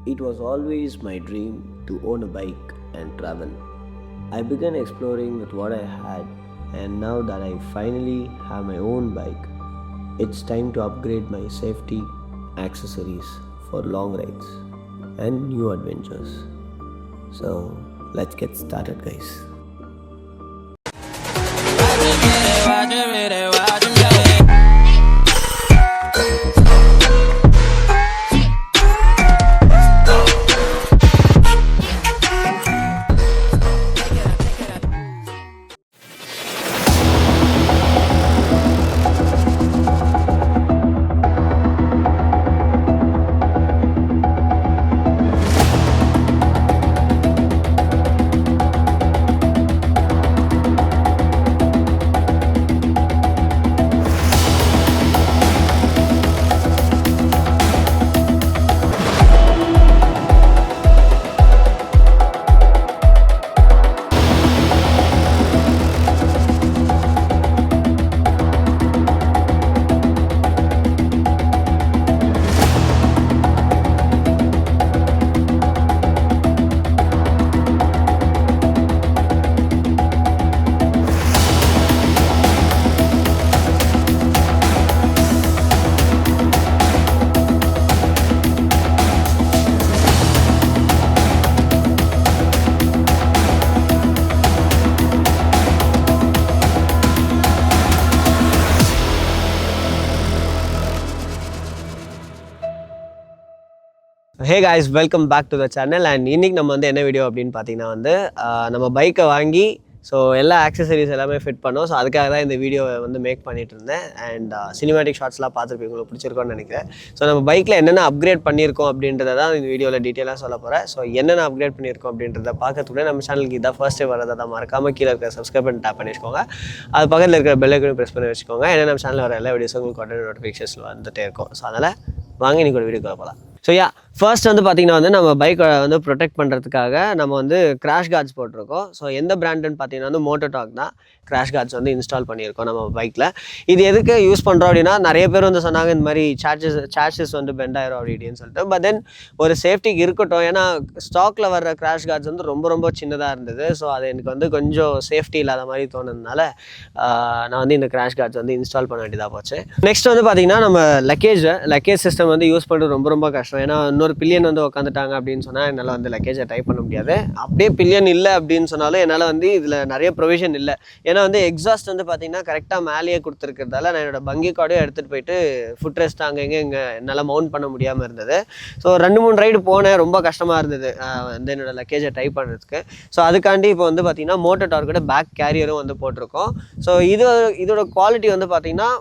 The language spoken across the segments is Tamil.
It was always my dream to own a bike and travel. I began exploring with what I had, and now that I finally have my own bike, it's time to upgrade my safety accessories for long rides and new adventures. So, let's get started, guys. Hey guys, welcome back to the channel. And இன்னைக்கு நம்ம வந்து என்ன வீடியோ அப்படின்னு பார்த்தீங்கன்னா வந்து நம்ம பைக்கை வாங்கி ஸோ எல்லா ஆக்சசரிஸ் எல்லாமே ஃபிட் பண்ணோம். ஸோ அதுக்காக தான் இந்த வீடியோவை வந்து மேக் பண்ணிட்டு இருந்தேன். அண்ட் சினிமேட்டிக் ஷார்ட்ஸ்லாம் பார்த்துருப்பீங்க, உங்களுக்கு பிடிச்சிருக்கோன்னு நினைக்கிறேன். ஸோ நம்ம பைக்கில் என்னென்ன அப்கிரேட் பண்ணியிருக்கோம் அப்படின்றத தான் இந்த வீடியோவில் டீட்டெயிலாக சொல்ல போகிறேன். ஸோ என்னென்ன அப்கிரேட் பண்ணியிருக்கோம் அப்படின்றத பார்க்கறதுக்கு நம்ம சேனலுக்கு இதான் ஃபர்ஸ்ட் டைம் வரதை தான் மறக்காமல் கீழே இருக்கிற சப்ஸ்கிரைப் பண்ணி டேப் பண்ணி வச்சுக்கோங்க. அது பக்கத்தில் இருக்கிற பெல் ஐக்கனையும் ப்ரெஸ் பண்ணி வச்சுக்கோங்க. ஏன்னா நம்ம சேனலில் வர எல்லா வீடியோஸும் உங்களுக்கு உடனே நோட்டிஃபிகேஷன்ஸ் வந்துகிட்டே இருக்கும். ஸோ அதனால் வாங்க இன்னைக்கு ஒரு வீடியோக்குள்ள போகலாம். ஸோ ஃபர்ஸ்ட் வந்து பார்த்திங்கன்னா வந்து நம்ம பைக்கை வந்து ப்ரொடெக்ட் பண்ணுறதுக்காக நம்ம வந்து கிராஷ் கார்ட்ஸ் போட்டிருக்கோம். ஸோ எந்த பிராண்டுன்னு பார்த்தீங்கன்னா வந்து மோட்டோடாக் தான் கிராஷ் கார்ட்ஸ் வந்து இன்ஸ்டால் பண்ணியிருக்கோம் நம்ம பைக்கில். இது எதுக்கு யூஸ் பண்ணுறோம் அப்படின்னா, நிறைய பேர் வந்து சொன்னாங்க இந்த மாதிரி சார்ஜஸ் வந்து பெண்ட் ஆயிரும் அப்படின்னு சொல்லிட்டு. பட் தென் ஒரு சேஃப்டிக்கு இருக்கட்டும், ஏன்னா ஸ்டாக்கில் வர்ற கிராஷ் கார்ட்ஸ் வந்து ரொம்ப ரொம்ப சின்னதாக இருந்தது. ஸோ அது எனக்கு வந்து கொஞ்சம் சேஃப்டி இல்லாத மாதிரி தோணுதுனால நான் வந்து இந்த கிராஷ் கார்ட்ஸ் வந்து இன்ஸ்டால் பண்ண வேண்டியதாக போச்சு. நெக்ஸ்ட் வந்து பார்த்திங்கன்னா நம்ம லக்கேஜ் சிஸ்டம் வந்து யூஸ் பண்ணுறது ரொம்ப ரொம்ப கஷ்டம். ஏன்னா இன்னொரு பில்லியன் வந்து உட்காந்துட்டாங்க அப்படின்னு சொன்னால் என்னால் வந்து லக்கேஜை டைப் பண்ண முடியாது. அப்படியே பில்லியன் இல்லை அப்படின்னு சொன்னாலும் என்னால் வந்து இதில் நிறைய ப்ரொவிஷன் இல்லை. ஏன்னா வந்து எக்ஸாஸ்ட் வந்து பார்த்தீங்கன்னா கரெக்டாக மேலேயே கொடுத்துருக்கிறதால நான் என்னோட பங்கி கார்டையும் எடுத்துகிட்டு போயிட்டு ஃபுட் ரெஸ்ட் அங்கே என்னால் மவுண்ட் பண்ண முடியாமல் இருந்தது. ஸோ 2-3 ரைடு போனேன், ரொம்ப கஷ்டமாக இருந்தது வந்து என்னோட லக்கேஜை டைப் பண்ணுறதுக்கு. ஸோ அதுக்காண்டி இப்போ வந்து பார்த்தீங்கன்னா மோட்டோடார்க்கோட பேக் கேரியரும் வந்து போட்டிருக்கோம். ஸோ இதோட குவாலிட்டி வந்து பார்த்தீங்கன்னா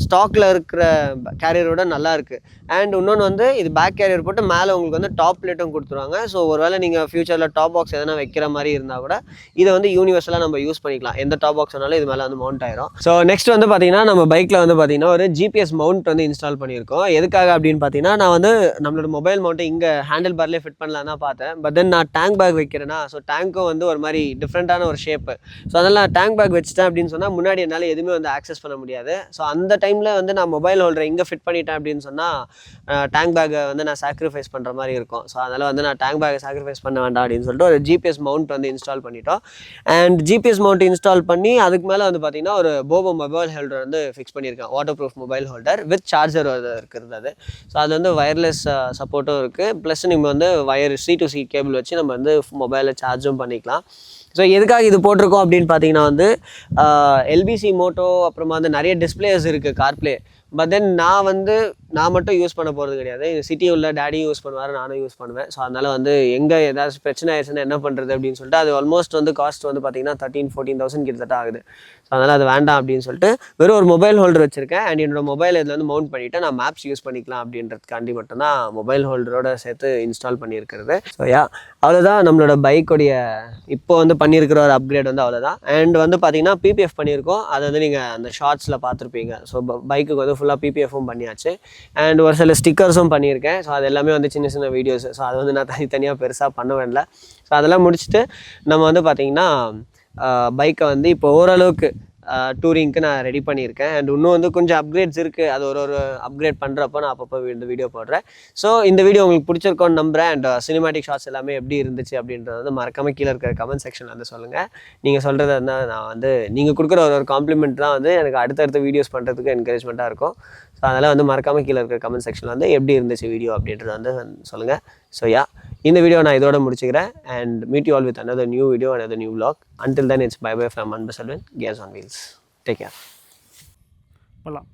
ஸ்டாக்கில் இருக்கிற கேரியரோட நல்லா இருக்குது. அண்ட் இன்னொன்று வந்து இது பேக் கேரியர் போட்டு மேலே உங்களுக்கு வந்து டாப் பிளேட்டும் கொடுத்துருவாங்க. ஸோ ஒருவேளை நீங்கள் ஃபியூச்சரில் டாப் பாக்ஸ் எதனா வைக்கிற மாதிரி இருந்தால் கூட இதை வந்து யூனிவர்சலாக நம்ம யூஸ் பண்ணிக்கலாம். எந்த டாப் பாக்ஸ் வேணாலும் இது மேலே வந்து மவுண்ட் ஆயிரும். ஸோ நெக்ஸ்ட் வந்து பார்த்தீங்கன்னா நம்ம பைக்கில் வந்து பார்த்தீங்கன்னா ஒரு ஜிபிஎஸ் மவுண்ட் வந்து இன்ஸ்டால் பண்ணியிருக்கோம். எதுக்காக அப்படின்னு பார்த்தீங்கன்னா, நான் வந்து நம்மளோட மொபைல் மவுண்ட்டை இங்கே ஹேண்டில் பார்லேயே ஃபிட் பண்ணலாம் தான் பார்த்தேன். பட் தென் நான் டேங்க் பேக் வைக்கிறேன்னா, ஸோ டேங்க்கும் வந்து ஒரு மாதிரி டிஃப்ரெண்ட்டான ஒரு ஷேப்பு. ஸோ அதனால் நான் டேங்க் பேக் வச்சுட்டேன் அப்படின்னு சொன்னால் முன்னாடி என்னால் எதுவுமே வந்து ஆக்சஸ் பண்ண முடியாது. ஸோ அந்த டைமில் வந்து நான் மொபைல் ஹோல்டரை இங்கே ஃபிட் பண்ணிட்டேன் அப்படின்னு சொன்னால் டேங்க் பேக்கை வந்து நான் சாக்ரிஃபைஸ் பண்ணுற மாதிரி இருக்கும். ஸோ அதனால் வந்து நான் டேங்க் பேக்கை சாக்ரிஃபைஸ் பண்ண வேண்டாம் அப்படின்னு சொல்லிட்டு ஒரு ஜிபிஎஸ் மவுண்ட் வந்து இன்ஸ்டால் பண்ணிட்டோம். அண்ட் ஜிபிஎஸ் மவுண்ட் இன்ஸ்டால் பண்ணி அதுக்கு மேலே வந்து பார்த்திங்கன்னா ஒரு போபோ மொபைல் ஹோல்டர் வந்து ஃபிக்ஸ் பண்ணியிருக்கேன். Water proof mobile holder with charger இருக்கிறது அது. ஸோ அது வந்து வயர்லெஸ் சப்போர்ட்டும் இருக்குது. ப்ளஸ் நம்ம வந்து C2C கேபிள் வச்சு நம்ம வந்து மொபைலில் சார்ஜும் பண்ணிக்கலாம். ஸோ எதுக்காக இது போட்டிருக்கோம் அப்படின்னு பார்த்தீங்கன்னா வந்து எல்பிசி மோட்டோ அப்புறமா வந்து நிறைய டிஸ்பிளேஸ் இருக்குது கார்ப்ளே. பட் தென் நான் மட்டும் யூஸ் பண்ண போகிறது கிடையாது. சிட்டி உள்ள டேடியும் யூஸ் பண்ணுவார், நானும் யூஸ் பண்ணுவேன். ஸோ அதனால் வந்து எங்கே ஏதாச்சும் பிரச்சனை ஆயிடுச்சுன்னா என்ன பண்ணுறது அப்படின்னு சொல்லிட்டு அது ஆல்மோஸ்ட் வந்து காஸ்ட் வந்து பார்த்திங்கன்னா 13-14,000 கிட்டத்தட்ட ஆகுது. ஸோ அதனால் அது வேண்டாம் அப்படின்னு சொல்லிட்டு வெறும் ஒரு மொபைல் ஹோல்டர் வச்சுருக்கேன். அண்ட் என்னோட மொபைல் இதில் வந்து மவுண்ட் பண்ணிவிட்டு நான் மேப்ஸ் யூஸ் பண்ணிக்கலாம் அப்படின்றதுக்காண்டி மட்டும்தான் மொபைல் ஹோல்டரோட சேர்த்து இன்ஸ்டால் பண்ணியிருக்கிறது. ஸோ அவ்வளோதான் நம்மளோட பைக்கோடைய இப்போ வந்து பண்ணியிருக்கிற ஒரு அப்கிரேட் வந்து அவ்வளோதான். அண்ட் வந்து பார்த்திங்கன்னா பிபிஎஃப் பண்ணியிருக்கோம். அதை வந்து நீங்கள் அந்த ஷார்ட்ஸில் பார்த்துருப்பீங்க. ஸோ பைக்குக்கு வந்து ஃபுல்லாக பிபிஎஃப்பும் பண்ணியாச்சு. அண்ட் ஒரு சில ஸ்டிக்கர்ஸும் பண்ணியிருக்கேன். ஸோ அது எல்லாமே வந்து சின்ன சின்ன வீடியோஸ். ஸோ அது வந்து நான் தனித்தனியாக பெருசாக பண்ண வேண்டல. ஸோ அதெல்லாம் முடிச்சுட்டு நம்ம வந்து பார்த்திங்கன்னா பைக்கை வந்து இப்போ ஓரளவுக்கு டூரிங்க்கு நான் ரெடி பண்ணியிருக்கேன். அண்ட் இன்னும் வந்து கொஞ்சம் அப்கிரேட்ஸ் இருக்குது. அது ஒரு அப்கிரேட் பண்ணுறப்போ நான் அப்பப்போ இந்த வீடியோ போடுறேன். ஸோ இந்த வீடியோ உங்களுக்கு பிடிச்சிருக்கோன்னு நம்புகிறேன். அண்ட் சினிமாட்டிக் ஷாட்ஸ் எல்லாமே எப்படி இருந்துச்சு அப்படின்றது வந்து மறக்காமல் கீழே இருக்கிற கமெண்ட் செக்ஷனில் வந்து சொல்லுங்கள். நீங்கள் சொல்கிறத வந்து நான் வந்து நீங்கள் கொடுக்குற ஒரு காம்ப்ளிமெண்ட் தான் வந்து எனக்கு அடுத்தடுத்த வீடியோஸ் பண்ணுறதுக்கு என்கரேஜ்மெண்ட்டாக இருக்கும். ஸோ அதனால் வந்து மறக்காமல் கீழே இருக்கிற கமெண்ட் செக்ஷனில் வந்து எப்படி இருந்துச்சு வீடியோ அப்படின்றத வந்து சொல்லுங்கள். ஸோ இந்த வீடியோ நான் இதோட முடிச்சுக்கிறேன். And meet you all with another new video, another new vlog. Until then, it's bye bye from Anbu Selvan, Gears on Wheels. Take care. போகலாம்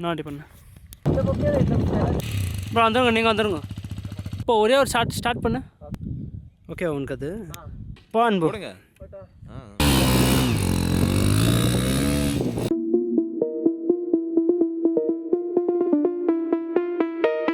நாட்டி பண்ண ப்ரோ வந்துருங்க, நீங்கள் வந்துருங்க. இப்போ ஒரே ஒரு ஸ்டார்ட் பண்ணு. ஓகே உனக்கு அது போ அன்பு.